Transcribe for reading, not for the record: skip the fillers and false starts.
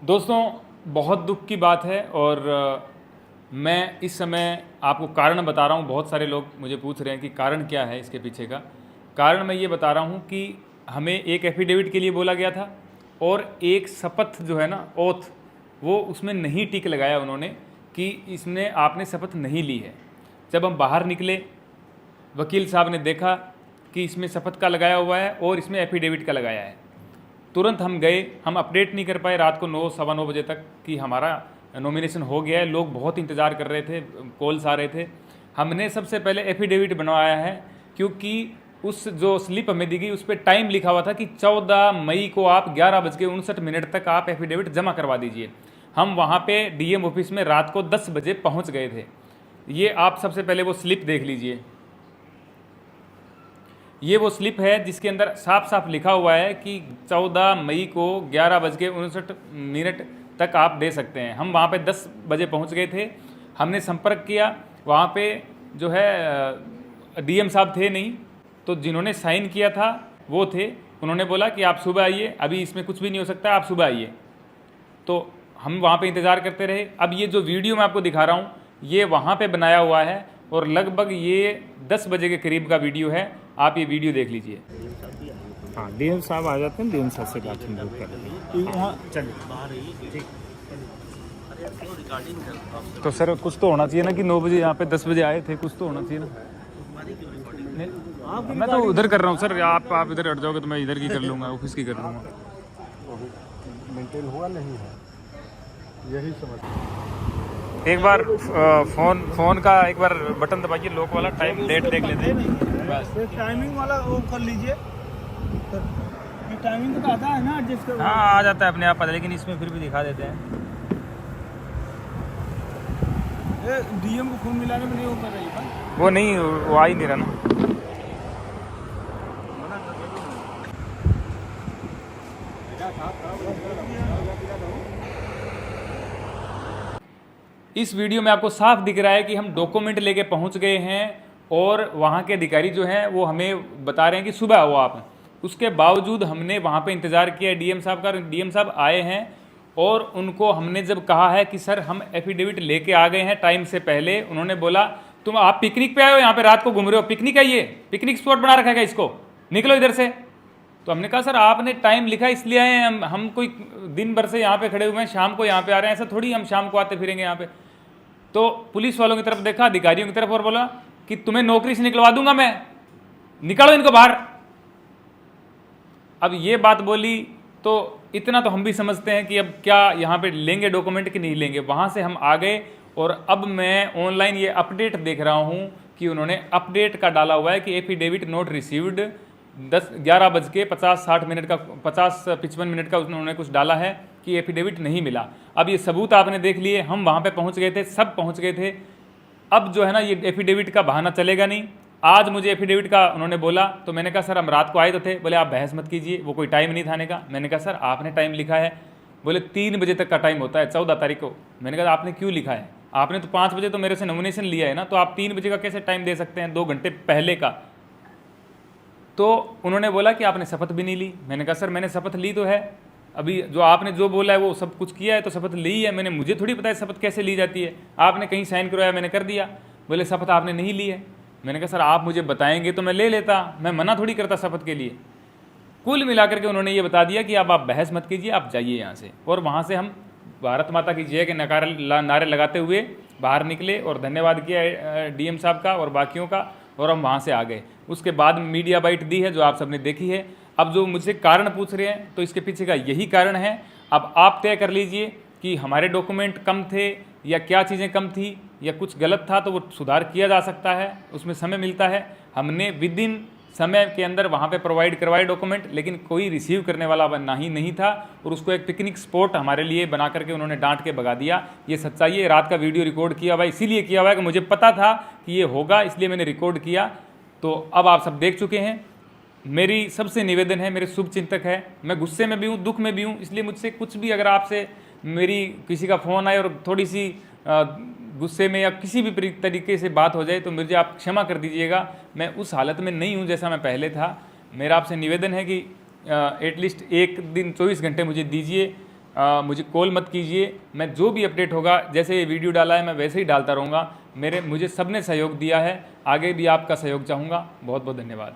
दोस्तों, बहुत दुख की बात है और मैं इस समय आपको कारण बता रहा हूँ। बहुत सारे लोग मुझे पूछ रहे हैं कि कारण क्या है इसके पीछे का। कारण मैं ये बता रहा हूँ कि हमें एक एफिडेविट के लिए बोला गया था और एक शपथ जो है ना, ओथ, वो उसमें नहीं टिक लगाया उन्होंने कि इसमें आपने शपथ नहीं ली है। जब हम बाहर निकले, वकील साहब ने देखा कि इसमें शपथ का लगाया हुआ है और इसमें एफिडेविट का लगाया है। तुरंत हम गए, हम अपडेट नहीं कर पाए रात को 9 सवा 9 बजे तक कि हमारा नॉमिनेशन हो गया है। लोग बहुत इंतज़ार कर रहे थे, कॉल्स आ रहे थे। हमने सबसे पहले एफिडेविट बनवाया है क्योंकि उस जो स्लिप हमें दी गई उस पर टाइम लिखा हुआ था कि 14 मई को आप 11:59 तक आप एफिडेविट जमा करवा दीजिए। हम वहाँ पे डीएम ऑफिस में रात को 10 बजे पहुँच गए थे। ये आप सबसे पहले वो स्लिप देख लीजिए। ये वो स्लिप है जिसके अंदर साफ साफ लिखा हुआ है कि 14 मई को 11:59 तक आप दे सकते हैं। हम वहाँ पे 10 बजे पहुँच गए थे। हमने संपर्क किया, वहाँ पे जो है डीएम साहब थे नहीं, तो जिन्होंने साइन किया था वो थे। उन्होंने बोला कि आप सुबह आइए, अभी इसमें कुछ भी नहीं हो सकता, आप सुबह आइए। तो हम वहाँ पे इंतज़ार करते रहे। अब ये जो वीडियो मैं आपको दिखा रहा हूँ ये वहाँ पे बनाया हुआ है और लगभग ये 10 बजे के करीब का वीडियो है। आप ये वीडियो देख लीजिए। हाँ, डीएम साहब आ जाते हैं, डीएम साहब से बात हम लोग कर लेंगे। चलिए, तो सर कुछ तो होना चाहिए ना कि 9 बजे यहाँ पे 10 बजे आए थे, कुछ तो होना चाहिए ना। मैं तो उधर कर रहा हूँ सर, आप इधर हट जाओगे तो मैं इधर की कर लूँगा, ऑफिस की कर लूँगा। मेंटेन हुआ नहीं है, यही समझ। एक बार फोन का एक बार बटन दबाइए, लॉक वाला, टाइम डेट देख लेते हैं बस। टाइमिंग वाला वो कर लीजिए, टाइमिंग तो आता है ना एडजस्ट कर। हाँ, आ जाता है अपने आप, लेकिन इसमें फिर भी दिखा देते हैं। डीएम को फोन मिलाने में नहीं हो कर रही है, वो नहीं, वो आ ही नहीं रहा ना। इस वीडियो में आपको साफ दिख रहा है कि हम डॉक्यूमेंट लेके पहुंच गए हैं और वहां के अधिकारी जो हैं वो हमें बता रहे हैं कि सुबह आओ आप। उसके बावजूद हमने वहां पे इंतज़ार किया डीएम साहब का। डीएम साहब आए हैं और उनको हमने जब कहा है कि सर हम एफिडेविट लेके आ गए हैं टाइम से पहले, उन्होंने बोला तुम आप पिकनिक पे आए हो, यहाँ पे रात को घूम रहे हो, पिकनिक है, ये पिकनिक स्पॉट बना रखा है इसको, निकलो इधर से। तो हमने कहा सर आपने टाइम लिखा इसलिए आए हैं, हम कोई दिन भर से यहाँ पे खड़े हुए हैं, शाम को यहाँ पे आ रहे हैं, ऐसा थोड़ी हम शाम को आते फिरेंगे यहाँ पे। तो पुलिस वालों की तरफ देखा, अधिकारियों की तरफ, और बोला कि तुम्हें नौकरी से निकलवा दूंगा मैं, निकालो इनको बाहर। अब ये बात बोली तो इतना तो हम भी समझते हैं कि अब क्या यहाँ पे लेंगे डॉक्यूमेंट कि नहीं लेंगे। वहाँ से हम आ गए और अब मैं ऑनलाइन ये अपडेट देख रहा हूँ कि उन्होंने अपडेट का डाला हुआ है कि एफिडेविट नोट रिसीव्ड 11:50-60 का 50-55 का उन्होंने कुछ डाला है कि एफिडेविट नहीं मिला। अब ये सबूत आपने देख लिए, हम वहाँ पे पहुँच गए थे, सब पहुँच गए थे। अब जो है ना ये एफिडेविट का बहाना चलेगा नहीं। आज मुझे एफिडेविट का उन्होंने बोला तो मैंने कहा सर हम रात को आए तो थे। बोले आप बहस मत कीजिए, वो कोई टाइम नहीं था आने का। मैंने कहा सर आपने टाइम लिखा है, बोले 3 बजे तक का टाइम होता है 14 तारीख को। मैंने कहा आपने क्यों लिखा है, आपने तो 5 बजे तो मेरे से नॉमिनेशन लिया है ना, तो आप 3 बजे का कैसे टाइम दे सकते हैं, 2 घंटे पहले का। तो उन्होंने बोला कि आपने शपथ भी नहीं ली। मैंने कहा सर मैंने शपथ ली तो है, अभी जो आपने जो बोला है वो सब कुछ किया है तो शपथ ली है मैंने, मुझे थोड़ी पता है शपथ कैसे ली जाती है, आपने कहीं साइन करवाया मैंने कर दिया। बोले शपथ आपने नहीं ली है। मैंने कहा सर आप मुझे बताएंगे तो मैं ले लेता, मैं मना थोड़ी करता शपथ के लिए। कुल मिलाकर के उन्होंने ये बता दिया कि अब आप बहस मत कीजिए, आप जाइए यहाँ से। और वहाँ से हम भारत माता की जय के नारे लगाते हुए बाहर निकले और धन्यवाद किया डीएम साहब का और बाकियों का, और हम वहाँ से आ गए। उसके बाद मीडिया बाइट दी है जो आप सबने देखी है। अब जो मुझसे कारण पूछ रहे हैं तो इसके पीछे का यही कारण है। अब आप तय कर लीजिए कि हमारे डॉक्यूमेंट कम थे या क्या चीज़ें कम थी या कुछ गलत था, तो वो सुधार किया जा सकता है, उसमें समय मिलता है। हमने विद इन समय के अंदर वहाँ पे प्रोवाइड करवाए डॉक्यूमेंट, लेकिन कोई रिसीव करने वाला नहीं था और उसको एक पिकनिक स्पॉट हमारे लिए बना करके उन्होंने डांट के भगा दिया। ये सच्चाई है। रात का वीडियो रिकॉर्ड किया हुआ है, इसीलिए किया हुआ है कि मुझे पता था कि ये होगा, इसलिए मैंने रिकॉर्ड किया। तो अब आप सब देख चुके हैं। मेरी सबसे निवेदन है, मेरे शुभ चिंतक है, मैं गुस्से में भी हूँ, दुख में भी हूँ, इसलिए मुझसे कुछ भी अगर आपसे मेरी किसी का फ़ोन आए और थोड़ी सी गुस्से में या किसी भी तरीके से बात हो जाए तो मुझे आप क्षमा कर दीजिएगा। मैं उस हालत में नहीं हूँ जैसा मैं पहले था। मेरा आपसे निवेदन है कि एटलीस्ट एक दिन 24 घंटे मुझे दीजिए मुझे कॉल मत कीजिए। मैं जो भी अपडेट होगा, जैसे ये वीडियो डाला है मैं वैसे ही डालता रहूँगा। मुझे सबने सहयोग दिया है, आगे भी आपका सहयोग चाहूँगा। बहुत बहुत धन्यवाद।